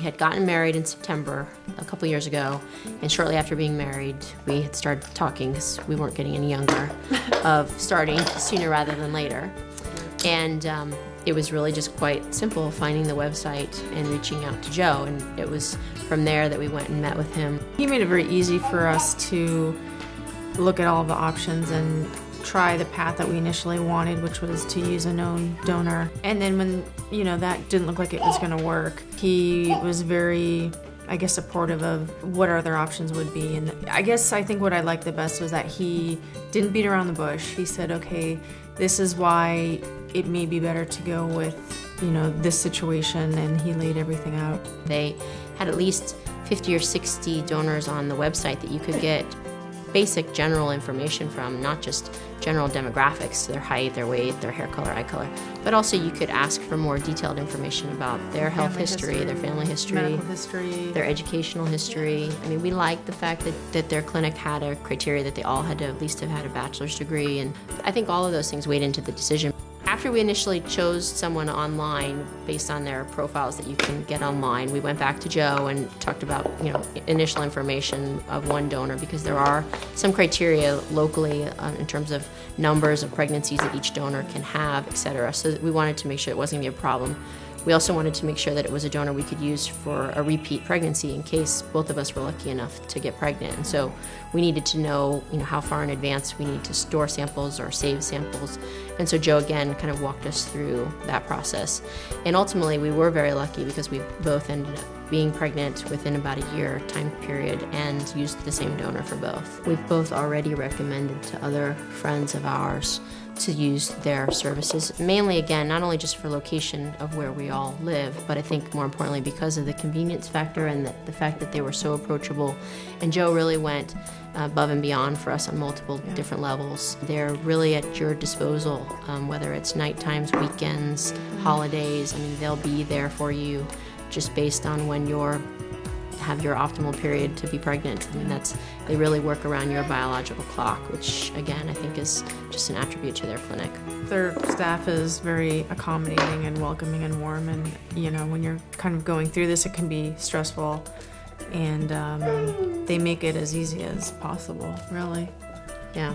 had gotten married in September a couple years ago, and shortly after being married, we had started talking, because we weren't getting any younger, of starting sooner rather than later. And it was really just quite simple, finding the website and reaching out to Joe, and it was from there that we went and met with him. He made it very easy for us to look at all of the options and try the path that we initially wanted, which was to use a known donor. And then when, that didn't look like it was going to work, he was very, supportive of what our other options would be. And I think what I liked the best was that he didn't beat around the bush. He said, okay, this is why it may be better to go with, this situation, and he laid everything out. They had at least 50 or 60 donors on the website that you could get basic general information from, not just general demographics, their height, their weight, their hair color, eye color, but also you could ask for more detailed information about their health history, their family history, medical history, their educational history. I mean, we liked the fact that their clinic had a criteria that they all had to at least have had a bachelor's degree, and I think all of those things weighed into the decision. After we initially chose someone online based on their profiles that you can get online, we went back to Joe and talked about, initial information of one donor, because there are some criteria locally in terms of numbers of pregnancies that each donor can have, et cetera. So we wanted to make sure it wasn't going to be a problem. We also wanted to make sure that it was a donor we could use for a repeat pregnancy in case both of us were lucky enough to get pregnant. And so we needed to know, how far in advance we need to store samples or save samples. And so Joe, again, kind of walked us through that process. And ultimately, we were very lucky because we both ended up being pregnant within about a year time period and used the same donor for both. We've both already recommended to other friends of ours to use their services, mainly, again, not only just for location of where we all live, but I think more importantly because of the convenience factor and the fact that they were so approachable. And Joe really went above and beyond for us on multiple different levels. They're really at your disposal, whether it's night times, weekends, holidays. I mean, they'll be there for you just based on when you're have your optimal period to be pregnant. I mean, they really work around your biological clock, which again, I think is just an attribute to their clinic. Their staff is very accommodating and welcoming and warm, and when you're kind of going through this, it can be stressful, and they make it as easy as possible, really. Yeah.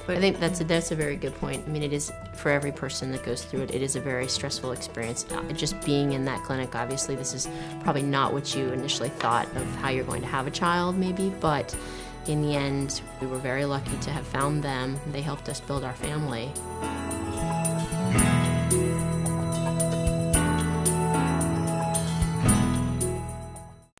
But I think that's a very good point. I mean, it is, for every person that goes through it, it is a very stressful experience. Just being in that clinic, obviously, this is probably not what you initially thought of how you're going to have a child, maybe, but in the end, we were very lucky to have found them. They helped us build our family.